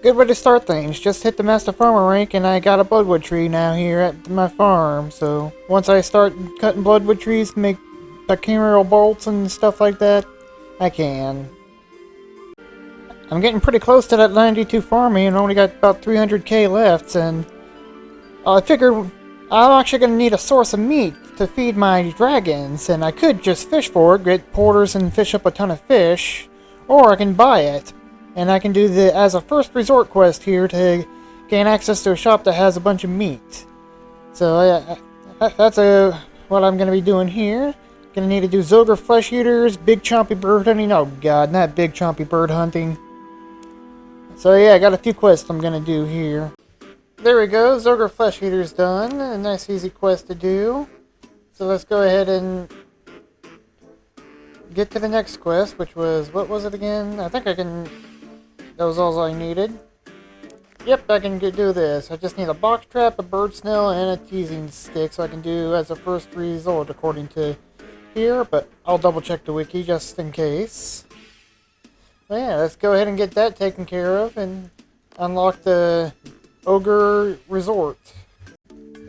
good way to start things. Just hit the Master Farmer rank and I got a bloodwood tree now here at my farm. So once I start cutting bloodwood trees to make bacterial bolts and stuff like that, I can. I'm getting pretty close to that 92 farming and only got about 300k left, and I figured I'm actually going to need a source of meat to feed my dragons, and I could just fish for it, get porters and fish up a ton of fish, or I can buy it. And I can do the as a first resort quest here to gain access to a shop that has a bunch of meat. So that's what I'm going to be doing here. Going to need to do Zogre flesh eaters, big chompy bird hunting. Oh god, not big chompy bird hunting. So yeah, I got a few quests I'm going to do here. There we go, Zogre flesh eaters done. A nice easy quest to do. So let's go ahead and get to the next quest, which was, what was it again? I think I can, that was all I needed. Yep, I can do this. I just need a box trap, a bird snail, and a teasing stick, so I can do as a first resort according to here, but I'll double check the wiki just in case. Well, yeah, let's go ahead and get that taken care of and unlock the Ogre Resort.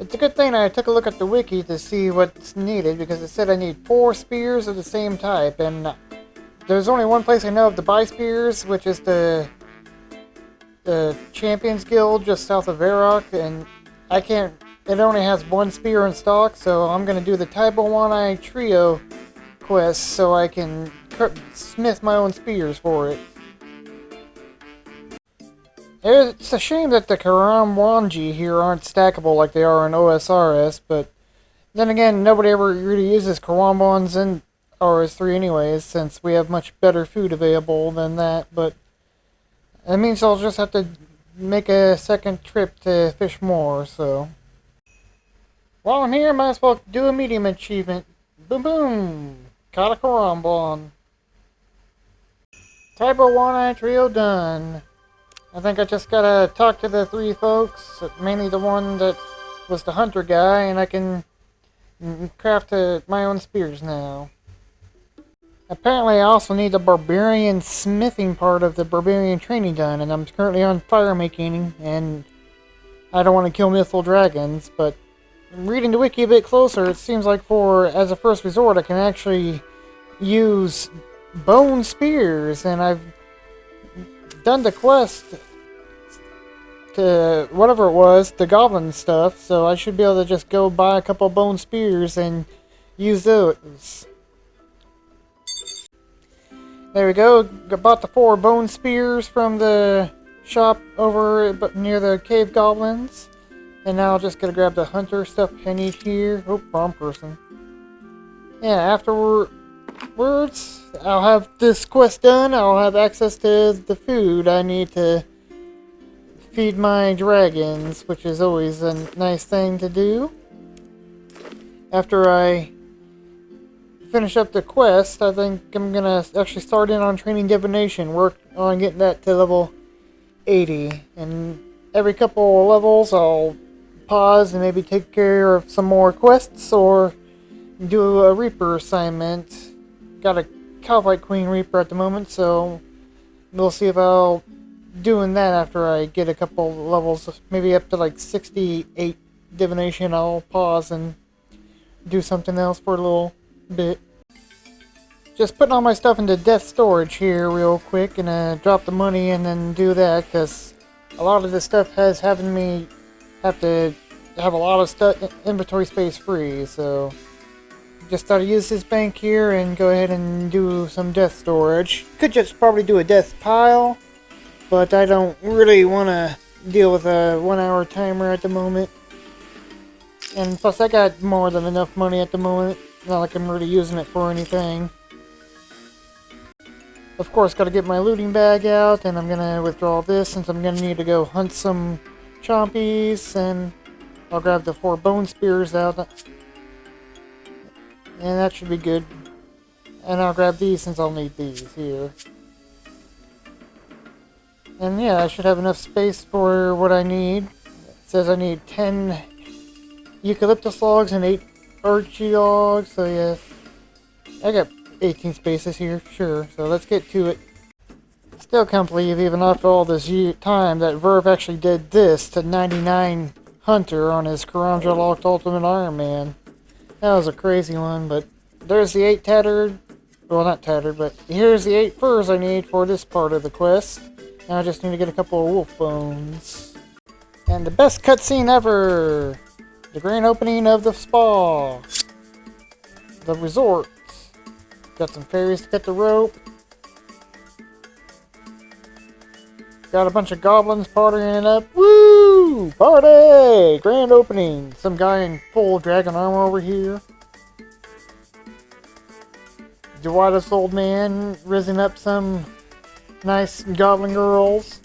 It's a good thing I took a look at the wiki to see what's needed, because it said I need 4 spears of the same type, and there's only one place I know of to buy spears, which is the Champions Guild just south of Varrock, and I can't, it only has 1 spear in stock, so I'm going to do the Taibo One-Eye Trio quest so I can smith my own spears for it. It's a shame that the Karamwanji here aren't stackable like they are in OSRS, but then again, nobody ever really uses Karamwans in RS3 anyways, since we have much better food available than that, but that means I'll just have to make a second trip to fish more, so. While I'm here, might as well do a medium achievement. Boom boom! Caught a Karambwan. Taibo One-Eye Trio done. I think I just gotta talk to the 3 folks, mainly the one that was the hunter guy, and I can craft my own spears now. Apparently I also need the barbarian smithing part of the barbarian training done, and I'm currently on fire making, and I don't want to kill mythal dragons, but reading the wiki a bit closer, it seems like as a first resort I can actually use bone spears, and I've done the quest to whatever it was, the goblin stuff, so I should be able to just go buy a couple bone spears and use those. There we go, bought the 4 bone spears from the shop over near the cave goblins, and now I'll just gotta grab the hunter stuff I need here. Oh, wrong person. Yeah, afterwards, I'll have this quest done, I'll have access to the food I need to feed my dragons, which is always a nice thing to do. After I finish up the quest, I think I'm gonna actually start in on training divination, work on getting that to level 80, and every couple of levels I'll pause and maybe take care of some more quests or do a Reaper assignment. Got a Calvite Queen Reaper at the moment, so we'll see if I'll doing that after I get a couple levels, maybe up to like 68 divination. I'll pause and do something else for a little bit. Just putting all my stuff into death storage here real quick, and drop the money and then do that, because a lot of this stuff has having me have to have a lot of stuff inventory space free, so just thought I'd use this bank here and go ahead and do some death storage. Could just probably do a death pile, but I don't really want to deal with a 1-hour timer at the moment. And plus I got more than enough money at the moment, not like I'm really using it for anything. Of course, gotta get my looting bag out, and I'm gonna withdraw this since I'm gonna need to go hunt some chompies, and I'll grab the 4 bone spears out. And that should be good. And I'll grab these since I'll need these here. And yeah, I should have enough space for what I need. It says I need 10 eucalyptus logs and 8 birch logs, so yeah. I got 18 spaces here, sure, so let's get to it. Still can't believe, even after all this time, that Verve actually did this to 99 Hunter on his Karanja Locked Ultimate Iron Man. That was a crazy one, but there's the 8 tattered... Well, not tattered, but here's the 8 furs I need for this part of the quest. Now I just need to get a couple of wolf bones. And the best cutscene ever! The grand opening of the spa. The resort. Got some fairies to cut the rope. Got a bunch of goblins partying it up. Woo! Party! Grand opening. Some guy in full dragon armor over here. Dwight's old man rizzing up some nice goblin girls.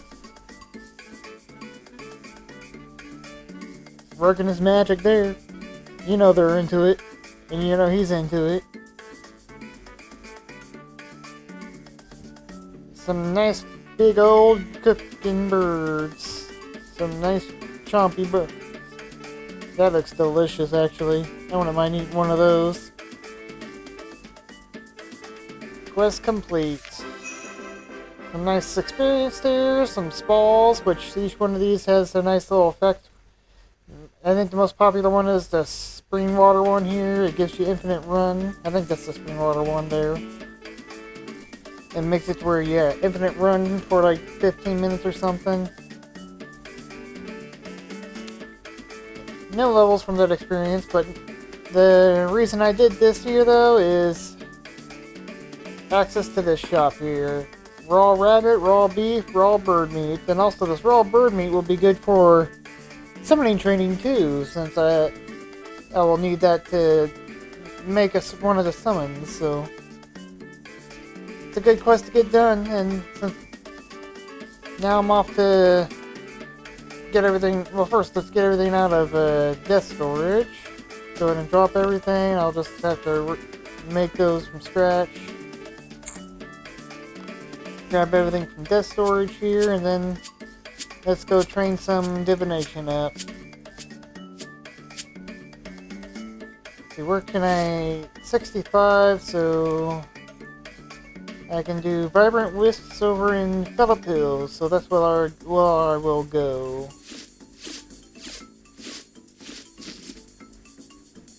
Working his magic there. You know they're into it. And you know he's into it. Some nice big old cooking birds. Some nice chompy birds. That looks delicious actually. I wouldn't mind eating one of those. Quest complete. Some nice experience there. Some spas, which each one of these has a nice little effect. I think the most popular one is the spring water one here. It gives you infinite run. I think that's the spring water one there. It makes it to where, yeah, infinite run for like 15 minutes or something. No levels from that experience, but the reason I did this here though is access to this shop here. Raw rabbit, raw beef, raw bird meat. And also this raw bird meat will be good for summoning training too, since I will need that to make us one of the summons, so it's a good quest to get done. And since now I'm off to get everything, well first let's get everything out of death storage. Go ahead and drop everything. I'll just have to make those from scratch. Grab everything from death storage here, and then let's go train some divination up. See, where can I... 65, so I can do Vibrant Wisps over in Phillip Hills, so that's where I will go.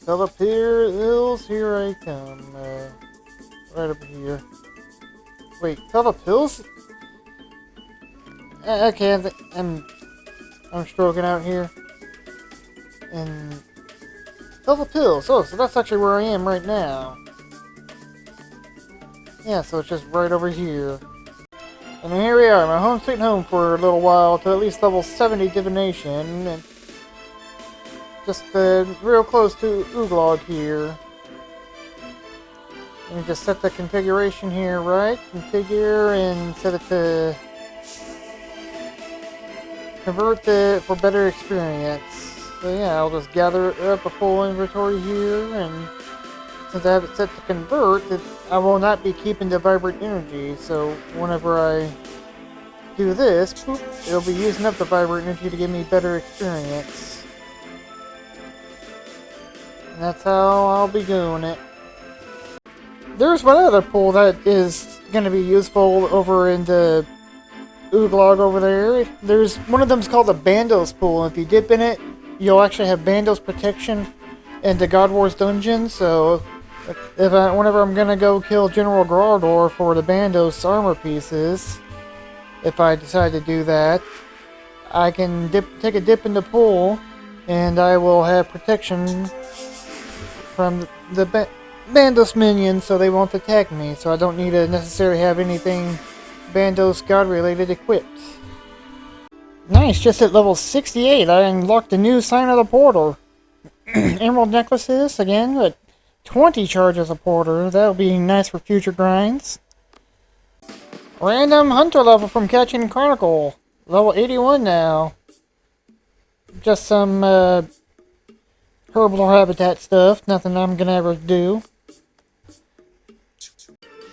Phillip Hills, here I come. Right over here. Wait, Phillip Hills? Okay, I'm stroking out here. And Phillip Hills. Oh, so that's actually where I am right now. Yeah, so it's just right over here. And here we are, my home sweet home for a little while, to at least level 70 divination. And just real close to Uglog here. Let me just set the configuration here right. Configure and set it to convert for better experience. So yeah, I'll just gather up a full inventory here, and since I have it set to convert, I will not be keeping the vibrant energy, so whenever I do this, boop, it'll be using up the vibrant energy to give me better experience. And that's how I'll be doing it. There's one other pool that is going to be useful over in the Uglog over there. There's one of them's called the Bandos pool. If you dip in it, you'll actually have Bandos protection in the God Wars dungeon. So whenever I'm gonna go kill General Grardor for the Bandos armor pieces, if I decide to do that, I can take a dip in the pool, and I will have protection from the Bandos minions, so they won't attack me. So I don't need to necessarily have anything Bandos God related equipped. Nice, just at level 68 I unlocked a new sign of the portal. Emerald necklaces again, but 20 charges a porter. That'll be nice for future grinds. Random hunter level from Catching Chronicle. Level 81 now. Just some herbal habitat stuff. Nothing I'm gonna ever do.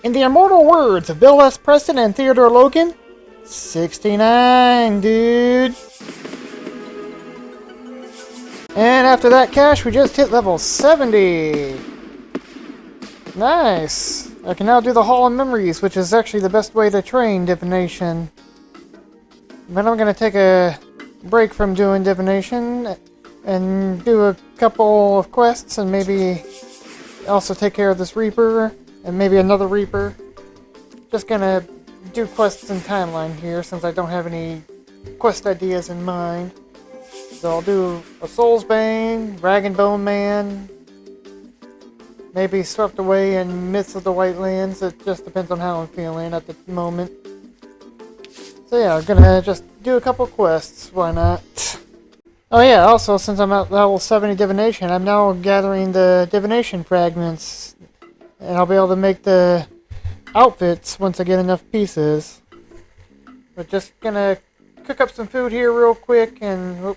In the immortal words of Bill S. Preston and Theodore Logan, 69, dude. And after that cache, we just hit level 70. Nice. I can now do the Hall of Memories, which is actually the best way to train divination. But I'm going to take a break from doing divination and do a couple of quests and maybe also take care of this Reaper and maybe another Reaper. Just going to do quests in timeline here since I don't have any quest ideas in mind. So I'll do a Soul's Bane, Rag and Bone Man, maybe Swept Away in Myths of the White Lands. It just depends on how I'm feeling at the moment. So yeah, I'm gonna just do a couple quests, why not? Oh yeah, also since I'm at level 70 divination, I'm now gathering the divination fragments. And I'll be able to make the outfits once I get enough pieces. But just gonna cook up some food here real quick and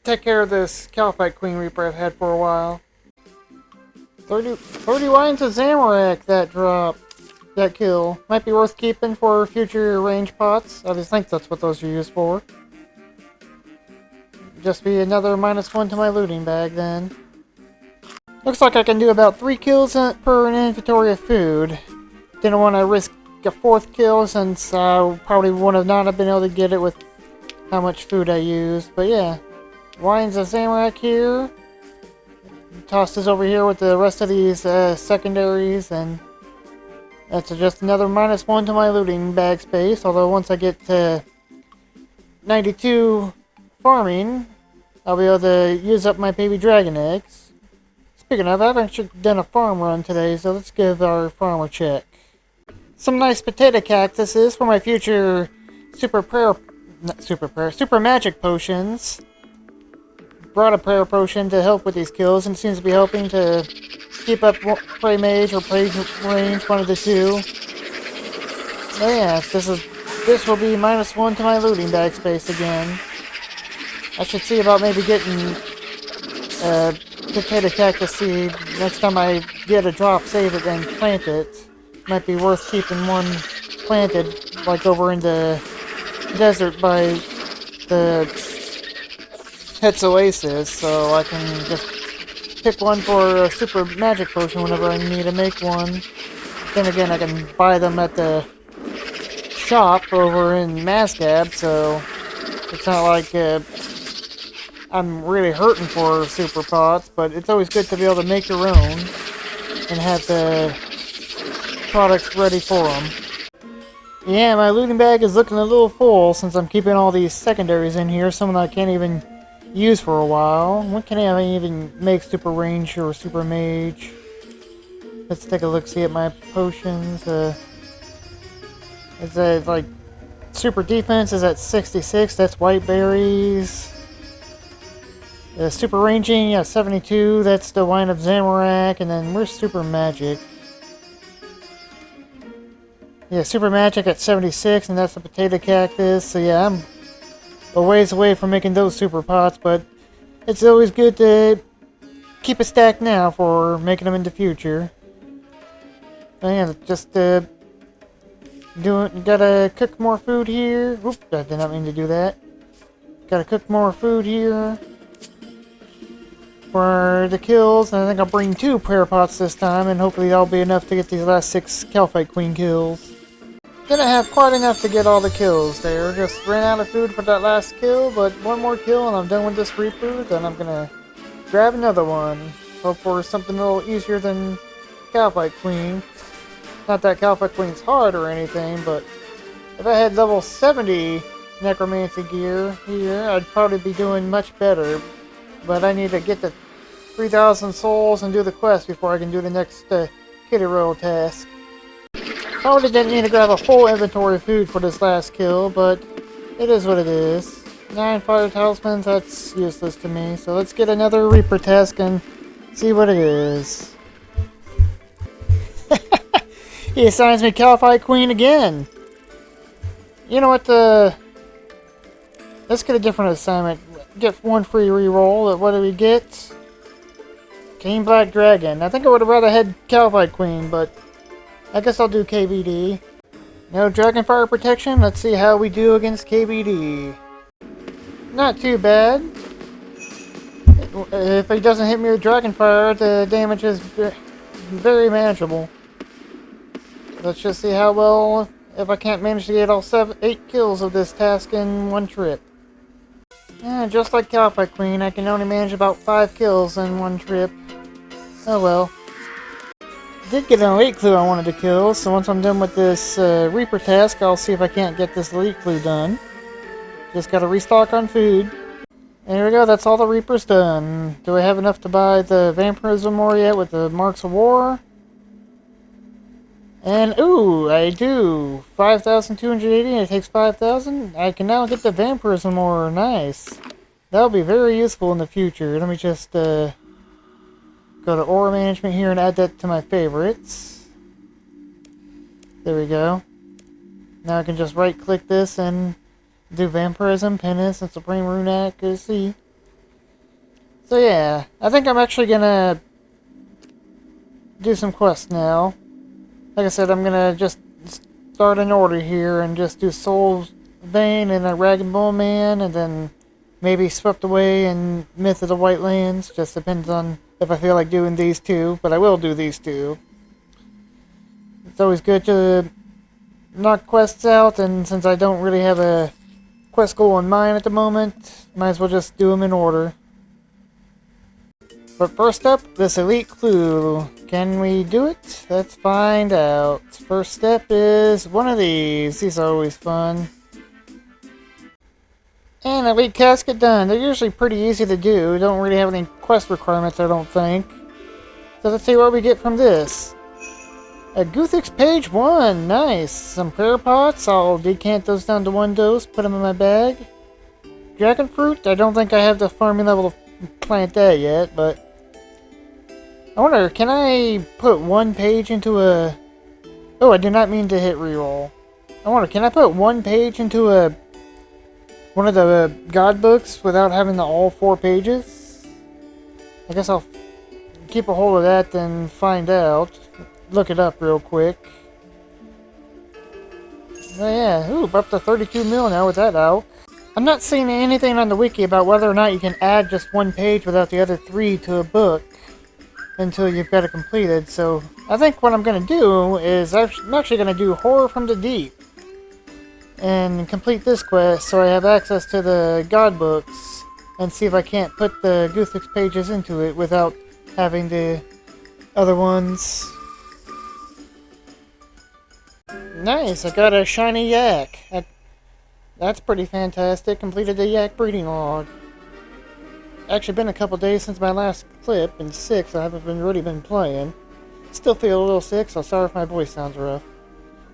take care of this Calphite Queen Reaper I've had for a while. 30 lines of Zamorak that kill. Might be worth keeping for future range pots. I just think that's what those are used for. Just be another -1 to my looting bag then. Looks like I can do about 3 kills per inventory of food. Didn't want to risk a 4th kill since I probably would have not been able to get it with how much food I used. But yeah, Wines of Zamorak here. Toss this over here with the rest of these secondaries, and that's just another -1 to my looting bag space. Although once I get to 92 farming, I'll be able to use up my baby dragon eggs. Speaking of, I haven't actually done a farm run today, so let's give our farm a check. Some nice potato cactuses for my future super magic potions. Brought a prayer potion to help with these kills, and seems to be helping to keep up prey mage or prey range, one of the two. Oh yeah, this will be -1 to my looting bag space again. I should see about maybe getting potato cactus seed next time I get a drop, save it, and plant it. Might be worth keeping one planted, like over in the desert by the Pet's Oasis, so I can just pick one for a super magic potion whenever I need to make one. Then again, I can buy them at the shop over in Mascab, so it's not like I'm really hurting for super pots, but it's always good to be able to make your own and have the products ready for them. Yeah, my looting bag is looking a little full since I'm keeping all these secondaries in here, some that I can't even use for a while. When can I even make super range or super mage? Let's take a look, see at my potions. Is that like super defense is at 66? That's white berries. Super ranging, yeah, 72. That's the Wine of Zamorak, and then where's super magic? Yeah, super magic at 76, and that's the potato cactus. So yeah, I'm a ways away from making those super pots, but it's always good to keep a stack now for making them in the future. And just gotta cook more food here. Oop, I did not mean to do that. Gotta cook more food here for the kills, and I think I'll bring 2 prayer pots this time, and hopefully that'll be enough to get these last 6 Calphite Queen kills. Didn't have quite enough to get all the kills there. Just ran out of food for that last kill, but one more kill and I'm done with this Reaper. Then I'm gonna grab another one. Hope for something a little easier than Calphite Queen. Not that Calphite Queen's hard or anything, but if I had level 70 necromancy gear here, I'd probably be doing much better. But I need to get the 3,000 souls and do the quest before I can do the next kitty roll task. Probably didn't need to grab a full inventory of food for this last kill, but it is what it is. 9 fire talismans, that's useless to me. So let's get another Reaper task and see what it is. He assigns me Calphite Queen again. You know what, let's get a different assignment. Get 1 free reroll. What do we get? King Black Dragon. I think I would have rather had Calphite Queen, but I guess I'll do KBD. No Dragonfire protection. Let's see how we do against KBD. Not too bad. If he doesn't hit me with Dragonfire, the damage is very manageable. Let's just see how well, if I can't manage to get all 8 kills of this task in one trip. Yeah, just like Cowfight Queen, I can only manage about 5 kills in one trip. Oh well. Did get an elite clue I wanted to kill, so once I'm done with this Reaper task, I'll see if I can't get this elite clue done. Just gotta restock on food. And here we go, that's all the Reapers done. Do I have enough to buy the Vampirism Ore yet with the Marks of War? And, ooh, I do! 5,280, it takes 5,000. I can now get the Vampirism Ore, nice. That'll be very useful in the future. Let me just, go to Ore Management here and add that to my favorites. There we go. Now I can just right-click this and do Vampirism, Penance, and Supreme Rune Accuracy. So yeah, I think I'm actually gonna do some quests now. Like I said, I'm gonna just start an order here and just do Soul Vein and a Ragged Bowman, and then maybe Swept Away and Myth of the White Lands. Just depends on if I feel like doing these two, but I will do these two. It's always good to knock quests out, and since I don't really have a quest goal in mind at the moment, might as well just do them in order. But first up, this elite clue. Can we do it? Let's find out. First step is one of these. These are always fun. And elite casket done. They're usually pretty easy to do. Don't really have any quest requirements, I don't think. So let's see what we get from this. A Guthix page 1. Nice. Some prayer pots. I'll decant those down to 1 dose. Put them in my bag. Dragon fruit. I don't think I have the farming level to plant that yet, but I wonder, can I put 1 page into a... Oh, I do not mean to hit reroll. I wonder, can I put 1 page into one of the god books without having the all 4 pages? I guess I'll keep a hold of that, then find out. Look it up real quick. Oh yeah, ooh, up to 32 mil now with that out. I'm not seeing anything on the wiki about whether or not you can add just 1 page without the other 3 to a book until you've got it completed, so I think what I'm going to do is I'm actually going to do Horror from the Deep and complete this quest so I have access to the god books and see if I can't put the Guthix pages into it without having the other ones. Nice, I got a shiny yak. That's pretty fantastic. Completed the yak breeding log. Actually been a couple days since my last clip, and sick, so I haven't really been playing. Still feel a little sick, so sorry if my voice sounds rough.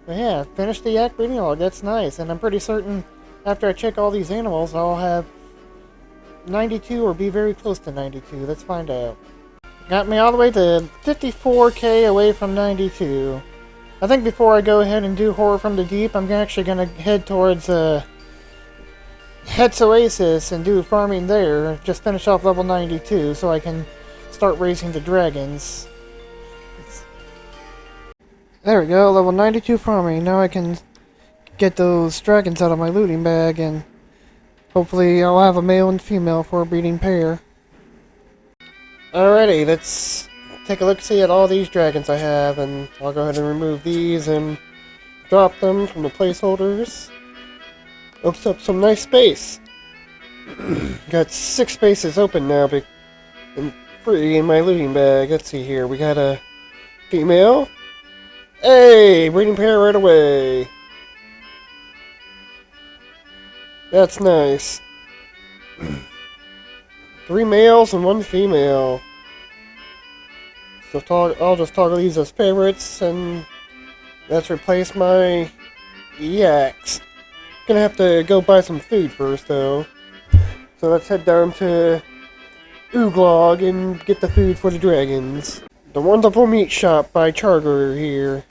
But yeah, finished the yak breeding log, that's nice, and I'm pretty certain after I check all these animals, I'll have 92 or be very close to 92. Let's find out. Got me all the way to 54k away from 92. I think before I go ahead and do Horror from the Deep, I'm actually going to head towards Het's Oasis and do farming there. Just finish off level 92 so I can start raising the dragons. There we go, level 92 farming. Now I can get those dragons out of my looting bag, and hopefully I'll have a male and female for a breeding pair. Alrighty, let's take a look-see at all these dragons I have, and I'll go ahead and remove these and drop them from the placeholders. Opens up some nice space. Got 6 spaces open now, and free in my looting bag. Let's see here, we got a female. Hey, breeding pair right away. That's nice. 3 males and 1 female. So I'll just toggle these as favorites, and let's replace my yaks. Gonna have to go buy some food first, though. So let's head down to Ooglog and get the food for the dragons. The Wonderful Meat Shop by Charger here.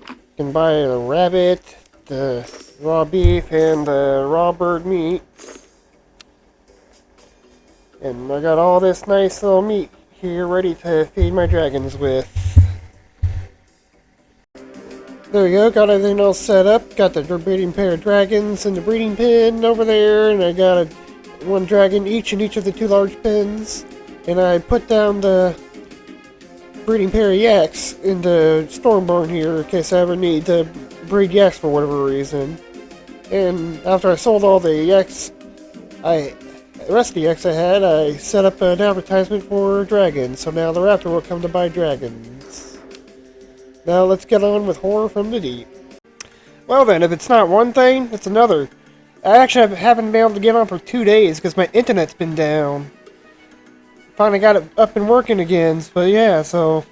You can buy the rabbit, the raw beef, and the raw bird meat. And I got all this nice little meat here ready to feed my dragons with. There we go, got everything all set up. Got the breeding pair of dragons in the breeding pen over there, and I got 1 dragon each in each of the 2 large pens. And I put down the breeding pair of yaks in the storm barn here in case I ever need to breed yaks for whatever reason. And after I sold all the yaks, the rest of the yaks I had, I set up an advertisement for dragons, so now the raptor will come to buy dragons. Now let's get on with horror from the deep. Well then, if it's not one thing, it's another. I actually haven't been able to get on for 2 days because my internet's been down. Finally got it up and working again, but yeah, so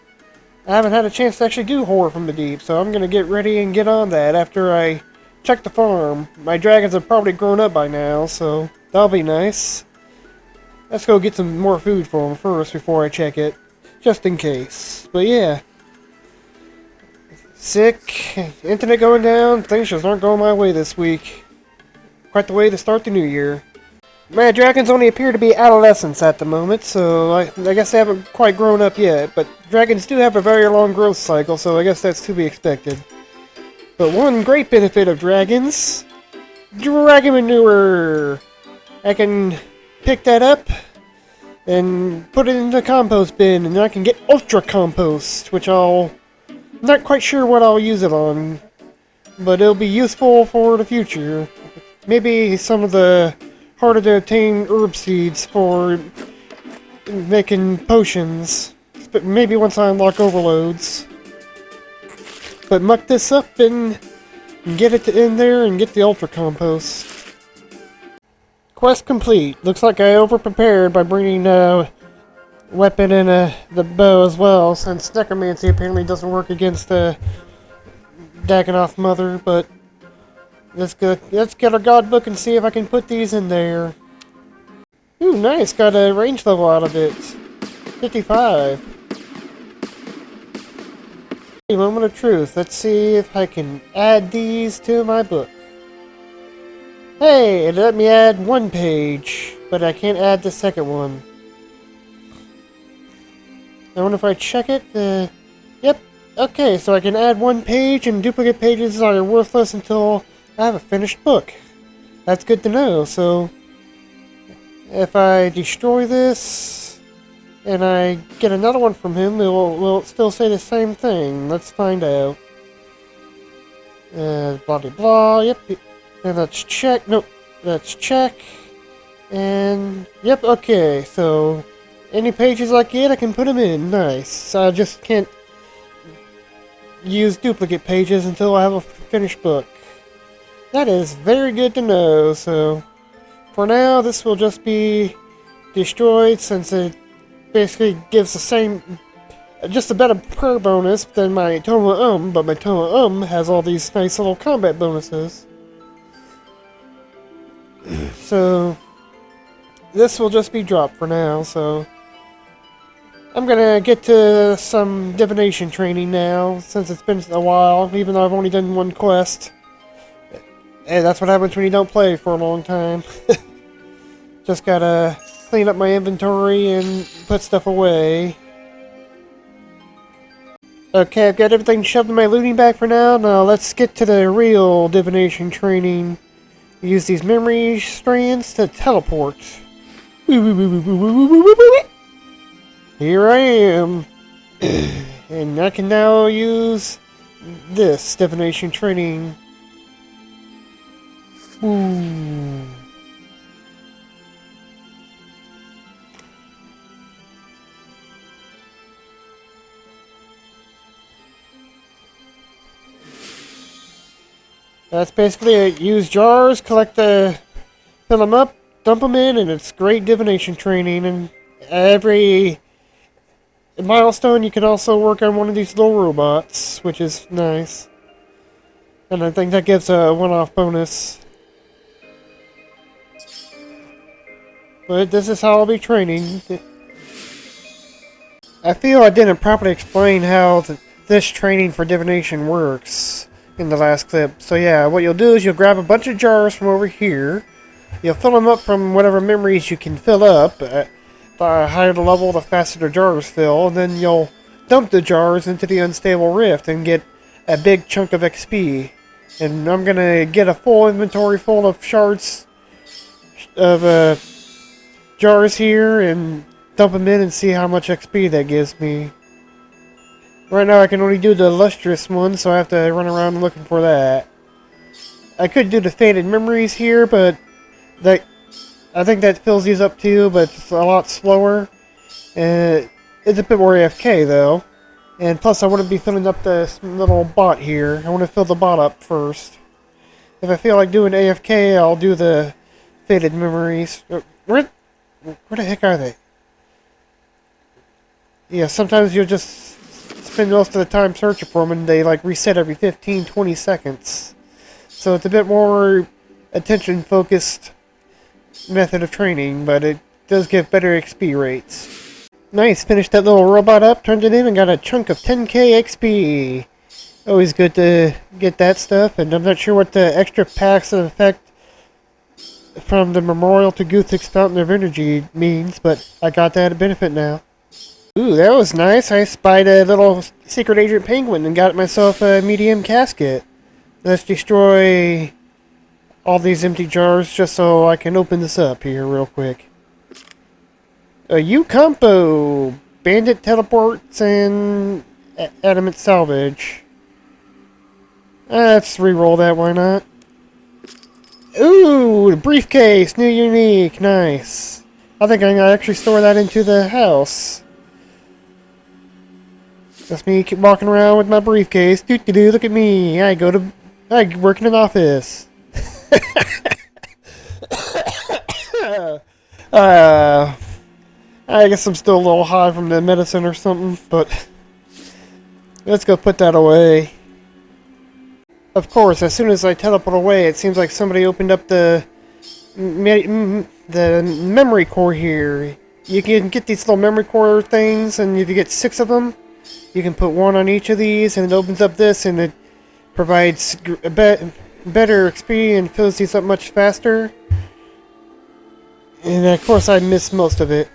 I haven't had a chance to actually do horror from the deep, so I'm gonna get ready and get on that after I check the farm. My dragons have probably grown up by now, so that'll be nice. Let's go get some more food for them first before I check it, just in case. But yeah. Sick, internet going down, things just aren't going my way this week. Quite the way to start the new year. My dragons only appear to be adolescents at the moment, so I guess they haven't quite grown up yet, but dragons do have a very long growth cycle, so I guess that's to be expected. But one great benefit of dragons, dragon manure! I can pick that up and put it in the compost bin, and I can get ultra compost, which I'm not quite sure what I'll use it on, but it'll be useful for the future. Maybe some of the harder to obtain herb seeds for making potions, but maybe once I unlock overloads. But muck this up and get it in there and get the ultra compost. Quest complete. Looks like I over-prepared by bringing a weapon and the bow as well, since necromancy apparently doesn't work against the Dagonoth mother, but let's get our god book and see if I can put these in there. Ooh, nice, got a range level out of it. 55. Moment of truth. Let's see if I can add these to my book. Hey, it let me add one page, but I can't add the second one. I wonder if I check it. Yep. Okay, so I can add one page, and duplicate pages are worthless until I have a finished book. That's good to know. So if I destroy this and I get another one from him, will it still say the same thing? Let's find out. Blah blah blah. Yep. And let's check. Nope. Let's check. And yep. Okay. So any pages I get, I can put them in. Nice. So I just can't use duplicate pages until I have a finished book. That is very good to know. So for now, this will just be destroyed since it basically gives the same, just a better prayer bonus than my Toma but my Toma has all these nice little combat bonuses. So this will just be dropped for now, so I'm gonna get to some divination training now, since it's been a while, even though I've only done one quest. And that's what happens when you don't play for a long time. Just gotta clean up my inventory and put stuff away. Okay, I've got everything shoved in my looting bag for now. Now let's get to the real divination training. Use these memory strands to teleport. Here I am. And I can now use this divination training. Ooh. That's basically it. Use jars, fill them up, dump them in, and it's great divination training. And every milestone, you can also work on one of these little robots, which is nice. And I think that gives a one-off bonus. But this is how I'll be training. I feel I didn't properly explain how this training for divination works in the last clip. So yeah, what you'll do is you'll grab a bunch of jars from over here. You'll fill them up from whatever memories you can fill up. The higher the level, the faster the jars fill. And then you'll dump the jars into the unstable rift and get a big chunk of XP. And I'm gonna get a full inventory full of shards of jars here and dump them in and see how much XP that gives me. Right now I can only do the lustrous one, so I have to run around looking for that. I could do the faded memories here, but I think that fills these up too, but it's a lot slower. It's a bit more AFK though. And plus I want to be filling up this little bot here. I want to fill the bot up first. If I feel like doing AFK, I'll do the faded memories. Where the heck are they? Yeah, sometimes you'll just spend most of the time searching for them and they like reset every 15-20 seconds. So it's a bit more attention-focused method of training, but it does give better XP rates. Nice, finished that little robot up, turned it in, and got a chunk of 10k XP. Always good to get that stuff, and I'm not sure what the extra packs of effect from the Memorial to Guthix's Fountain of Energy means, but I got that benefit now. Ooh, that was nice. I spied a little secret agent penguin and got myself a medium casket. Let's destroy all these empty jars just so I can open this up here real quick. A U-Compo! Bandit teleports and adamant salvage. Let's re-roll that, why not? Ooh, the briefcase! New unique! Nice. I think I'm gonna actually store that into the house. That's me keep walking around with my briefcase. Doo-doo-doo, look at me. I work in an office. I guess I'm still a little high from the medicine or something, but let's go put that away. Of course, as soon as I teleport away, it seems like somebody opened up the memory core here. You can get these little memory core things, and if you get 6 of them, you can put 1 on each of these, and it opens up this, and it provides better XP and fills these up much faster. And of course I missed most of it.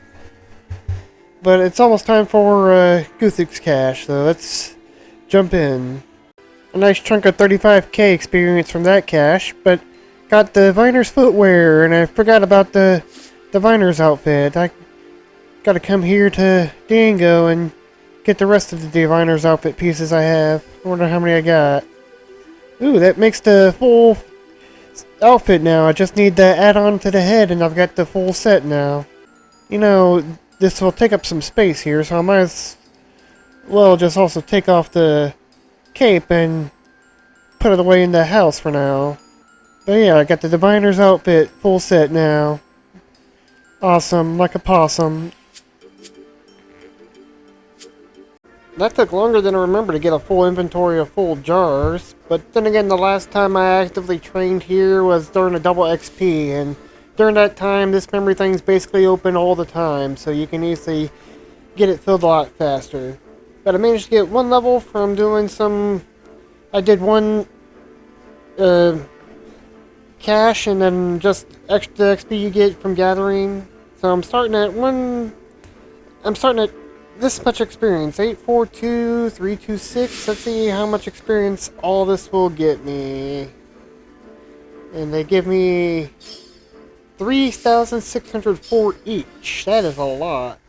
But it's almost time for Guthix's cache, so let's jump in. A nice chunk of 35k experience from that cache, but got the Viner's footwear, and I forgot about the Viner's outfit. I gotta come here to Dango and get the rest of the Diviner's outfit pieces I have. I wonder how many I got. Ooh, that makes the full outfit now. I just need the add-on to the head and I've got the full set now. You know, this will take up some space here, so I might as well just also take off the cape and put it away in the house for now. But yeah, I got the Diviner's outfit full set now. Awesome, like a possum. That took longer than I remember to get a full inventory of full jars, but then again the last time I actively trained here was during a double XP, and during that time this memory thing's basically open all the time, so you can easily get it filled a lot faster. But I managed to get 1 level from doing some... I did 1 cache and then just extra XP you get from gathering. So I'm starting at this much experience, 842,326. Let's see how much experience all this will get me. And they give me 3,604 each. That is a lot.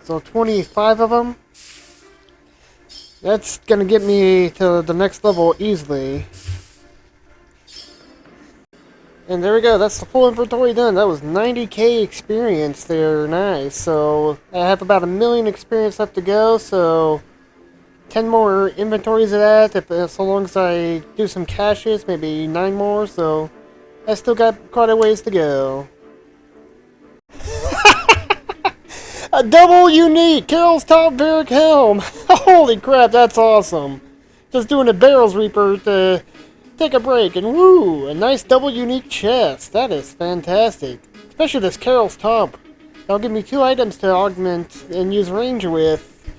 So 25 of them. That's gonna get me to the next level easily. And there we go, that's the full inventory done. That was 90k experience there, nice. So I have about 1 million experience left to go, so 10 more inventories of that, so long as I do some caches, maybe 9 more, so I still got quite a ways to go. A double unique Carol's Top Varric Helm! Holy crap, that's awesome! Just doing a Barrels Reaper to take a break, and woo! A nice double unique chest. That is fantastic. Especially this Carol's Top. That'll give me 2 items to augment and use range with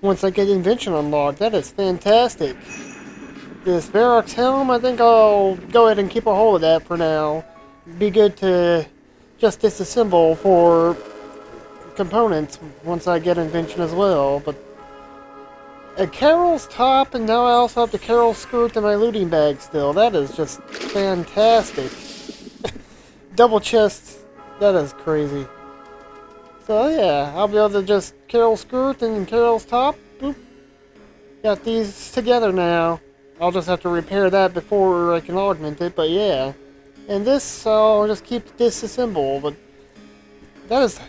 once I get Invention unlocked. That is fantastic. This Varric's Helm, I think I'll go ahead and keep a hold of that for now. Be good to just disassemble for components once I get Invention as well, but a Carol's Top, and now I also have the Carol's Skirt in my looting bag still. That is just fantastic. Double chests, that is crazy. So yeah, I'll be able to just Carol's skirt and Carol's top. Boop. Got these together now. I'll just have to repair that before I can augment it, but yeah. And this, I'll just keep disassemble, but that is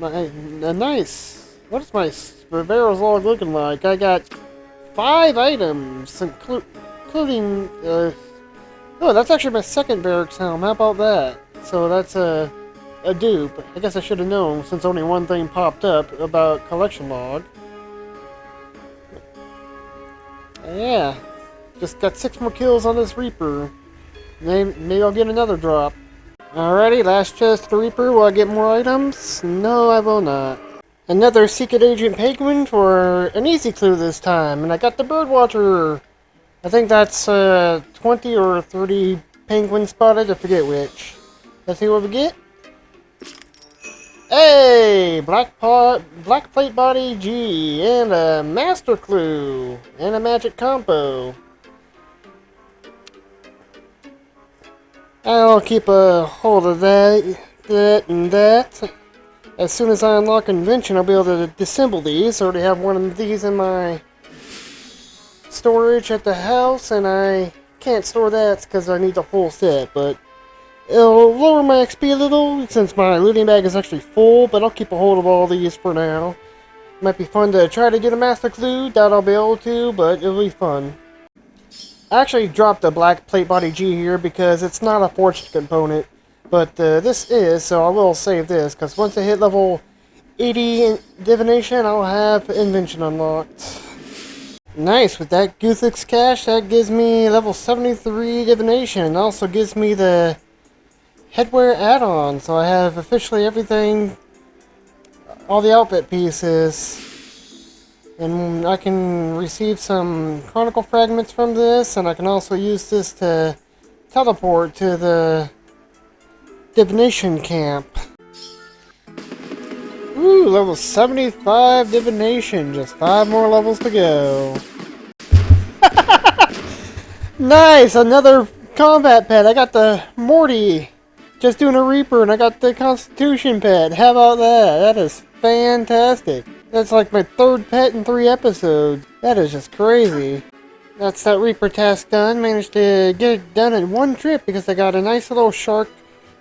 a nice. What is my Rivera's log looking like? I got 5 items, including, oh, that's actually my second barracks helm. How about that? So that's a dupe. I guess I should have known since only one thing popped up about collection log. Yeah, just got 6 more kills on this Reaper. Maybe I'll get another drop. Alrighty, last chest to Reaper. Will I get more items? No, I will not. Another Secret Agent Penguin for an easy clue this time, and I got the Birdwatcher. I think that's 20 or 30 penguins spotted, I forget which. Let's see what we get. Hey! Black Plate Body G, and a Master Clue, and a Magic Combo. I'll keep a hold of that, and that. As soon as I unlock Invention, I'll be able to disassemble these. I already have one of these in my storage at the house, and I can't store that because I need the full set, but it'll lower my XP a little since my looting bag is actually full, but I'll keep a hold of all these for now. Might be fun to try to get a Master Clue. Doubt I'll be able to, but it'll be fun. I actually dropped a Black Plate Body G here because it's not a forged component, but this is, so I will save this, because once I hit level 80 in Divination, I'll have Invention unlocked. Nice, with that Guthix cache, that gives me level 73 Divination, and also gives me the headwear add-on, so I have officially everything, all the outfit pieces. And I can receive some Chronicle fragments from this, and I can also use this to teleport to the Divination camp. Ooh, level 75 Divination, just 5 more levels to go. Nice, another combat pet. I got the Morty, just doing a Reaper, and I got the Constitution pet. How about that? That is fantastic. That's like my 3rd pet in 3 episodes. That is just crazy. That's that Reaper task done. Managed to get it done in 1 trip because I got a nice little shark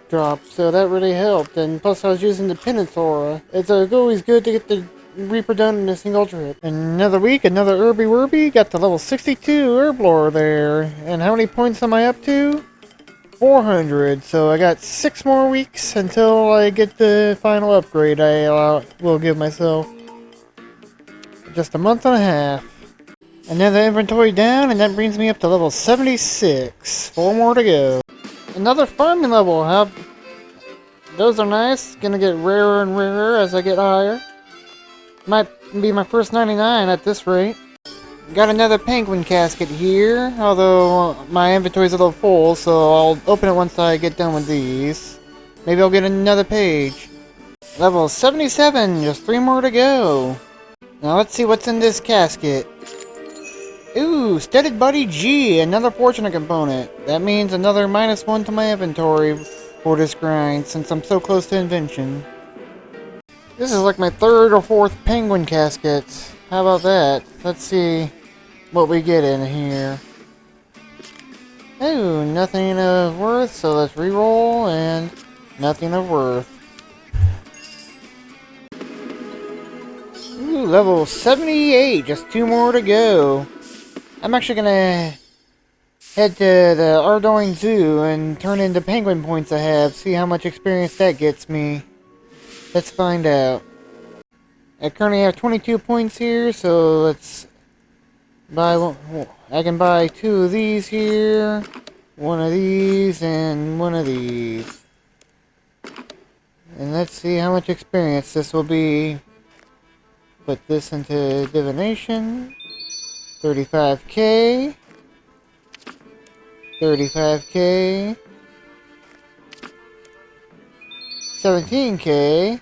drop, so that really helped. And plus I was using the Penance Aura. It's always good to get the Reaper done in a single trip. Another week, another Herby Werby. Got the level 62 Herblore there. And how many points am I up to? 400. So I got 6 more weeks until I get the final upgrade I will give myself. Just a month and a half. Another inventory down, and that brings me up to level 76. 4 more to go. Another farming level. Those are nice. Gonna get rarer and rarer as I get higher. Might be my first 99 at this rate. Got another penguin casket here, although my inventory's a little full, so I'll open it once I get done with these. Maybe I'll get another page. Level 77, just 3 more to go. Now let's see what's in this casket. Ooh, Studded Body G, another fortunate component. That means another -1 to my inventory for this grind, since I'm so close to Invention. This is like my 3rd or 4th penguin casket. How about that? Let's see what we get in here. Ooh, nothing of worth, so let's reroll, and nothing of worth. Ooh, level 78, just 2 more to go. I'm actually gonna head to the Ardoin Zoo and turn in the penguin points I have, see how much experience that gets me. Let's find out. I currently have 22 points here, so let's buy one. I can buy 2 of these here, 1 of these, and 1 of these. And let's see how much experience this will be. Put this into Divination. 35k. 35k. 17k.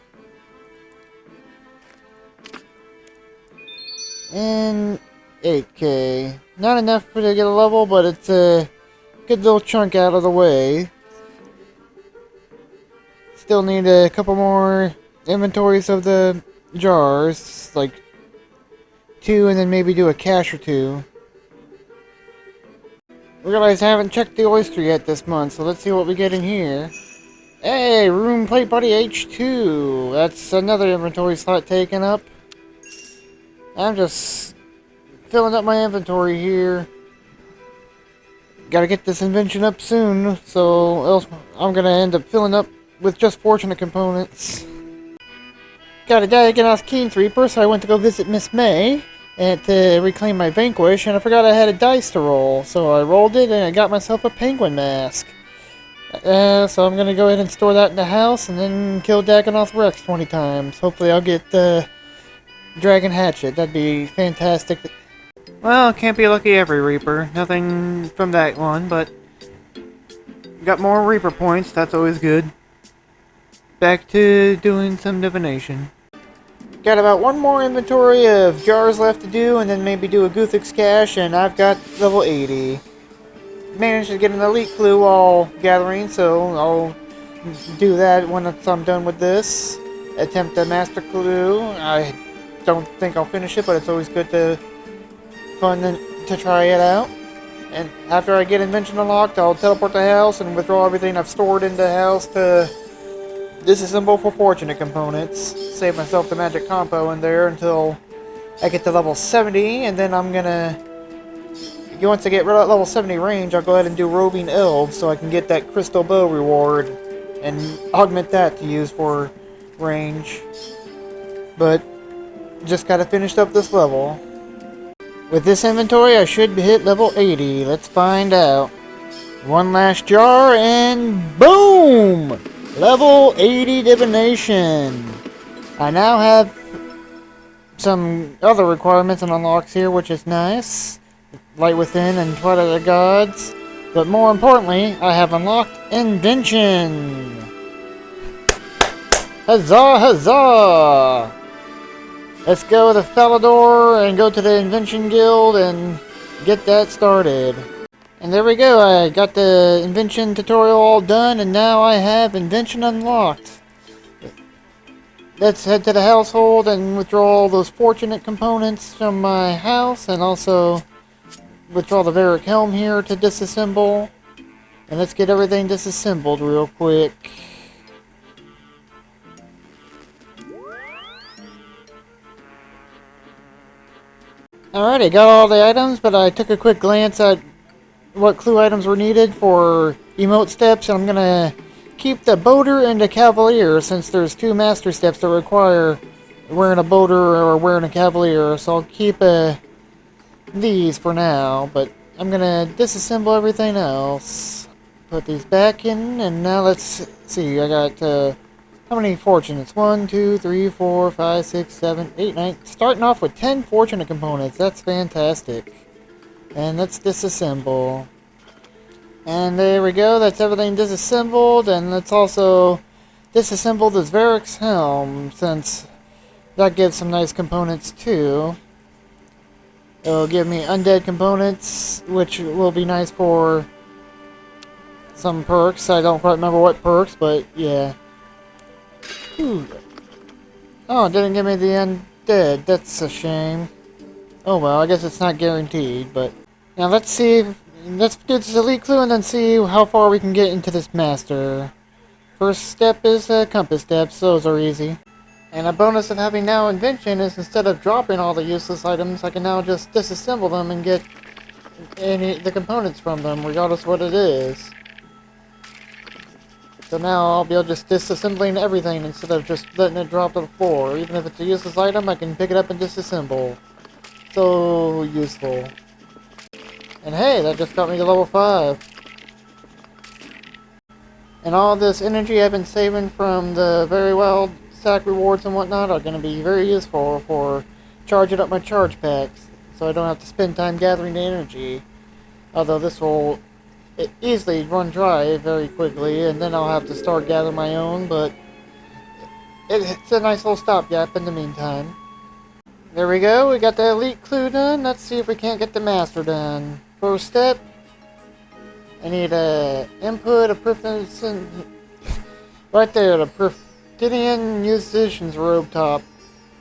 And 8k. Not enough for to get a level, but it's a good little chunk out of the way. Still need a couple more inventories of the jars, like 2, and then maybe do a cache or 2. Realize I haven't checked the oyster yet this month, so let's see what we get in here. Hey, room plate buddy H2. That's another inventory slot taken up. I'm just filling up my inventory here. Gotta get this invention up soon, so else I'm gonna end up filling up with just fortunate components. Got a diagonal Keen Reaper, so I went to go visit Miss May and to reclaim my Vanquish, and I forgot I had a dice to roll, so I rolled it and I got myself a penguin mask. So I'm gonna go ahead and store that in the house and then kill Dagonoth Rex 20 times. Hopefully I'll get the Dragon Hatchet. That'd be fantastic. Well, can't be lucky every Reaper. Nothing from that one, but got more Reaper points. That's always good. Back to doing some divination. Got about one more inventory of jars left to do, and then maybe do a Guthix cache, and I've got level 80. Managed to get an elite clue while gathering, so I'll do that when I'm done with this. Attempt a master clue. I don't think I'll finish it, but it's always good to to try it out. And after I get Invention unlocked, I'll teleport the house and withdraw everything I've stored in the house to disassemble for fortunate components. Save myself the magic compo in there until I get to level 70, and then I'm gonna... Once I get level 70 range, I'll go ahead and do Roving Elves so I can get that Crystal Bow reward and augment that to use for range. But just gotta finish up this level. With this inventory, I should hit level 80. Let's find out. One last jar and boom! Level 80 divination. I now have some other requirements and unlocks here, which is nice. Light Within and Twilight of the Gods. But more importantly, I have unlocked Invention! Huzzah, huzzah! Let's go to Falador and go to the Invention Guild and get that started. And there we go, I got the Invention tutorial all done, and now I have Invention unlocked. Let's head to the household and withdraw all those fortunate components from my house, and also withdraw the Varric Helm here to disassemble. And let's get everything disassembled real quick. Alright, I got all the items, but I took a quick glance at what clue items were needed for emote steps, and I'm gonna keep the Boater and the Cavalier since there's 2 master steps that require wearing a Boater or wearing a Cavalier, so I'll keep these for now, but I'm gonna disassemble everything else. Put these back in, and now let's see, I got how many fortunates? 1, 2, 3, 4, 5, 6, 7, 8, 9. Starting off with 10 fortunate components. That's fantastic. And let's disassemble. And there we go. That's everything disassembled. And let's also disassemble this Varric's Helm, since that gives some nice components too. It'll give me undead components, which will be nice for some perks. I don't quite remember what perks, but yeah. Ooh. Oh, it didn't give me the undead. That's a shame. Oh well, I guess it's not guaranteed, but... Now let's see... Let's do this elite clue and then see how far we can get into this master. First step is compass steps. Those are easy. And a bonus of having now Invention is instead of dropping all the useless items, I can now just disassemble them and get the components from them, regardless of what it is. So now I'll be able to just disassembling everything instead of just letting it drop to the floor. Even if it's a useless item, I can pick it up and disassemble. So useful. And hey, that just got me to level 5. And all this energy I've been saving from the very wild sack rewards and whatnot are going to be very useful for charging up my charge packs. So I don't have to spend time gathering the energy. Although this will easily run dry very quickly, and then I'll have to start gathering my own, but it's a nice little stopgap in the meantime. There we go, we got the elite clue done. Let's see if we can't get the master done. First step, I need a input, a preference, and right there, Gideon musician's robe top.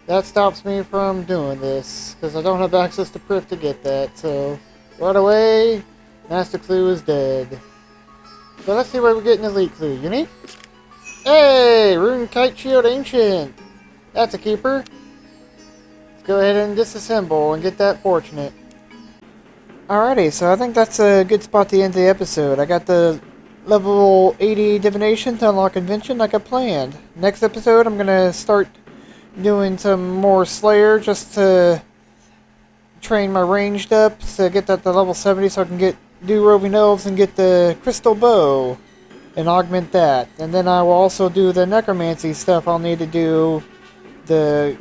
That stops me from doing this, because I don't have access to Prif to get that, so right away, Master Clue is dead. So let's see what we get in Elite Clue. Unique? Hey! Rune Kite Shield Ancient! That's a keeper. Let's go ahead and disassemble and get that fortunate. Alrighty, so I think that's a good spot to end the episode. I got the level 80 divination to unlock Invention like I planned. Next episode, I'm going to start doing some more Slayer just to train my ranged up to get that to level 70 so I can do roving elves and get the crystal bow and augment that. And then I will also do the necromancy stuff. I'll need to do the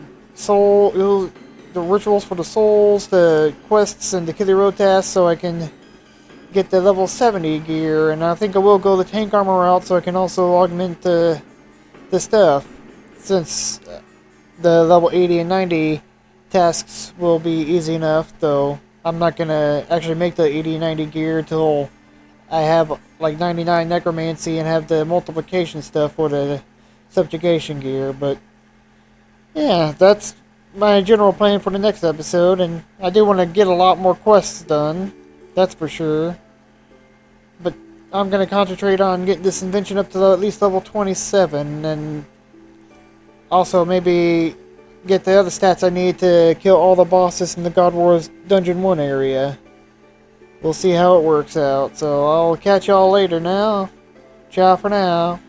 rituals for the souls, the quests, and the Kitty Road tasks so I can get the level 70 gear. And I think I will go the tank armor route so I can also augment the stuff, since the level 80 and 90 tasks will be easy enough, though I'm not going to actually make the 80 and 90 gear until I have like 99 necromancy and have the multiplication stuff for the subjugation gear. But yeah, that's my general plan for the next episode, and I do want to get a lot more quests done, that's for sure. But I'm going to concentrate on getting this invention up to at least level 27, and also maybe get the other stats I need to kill all the bosses in the God Wars Dungeon 1 area. We'll see how it works out. So I'll catch y'all later now. Ciao for now.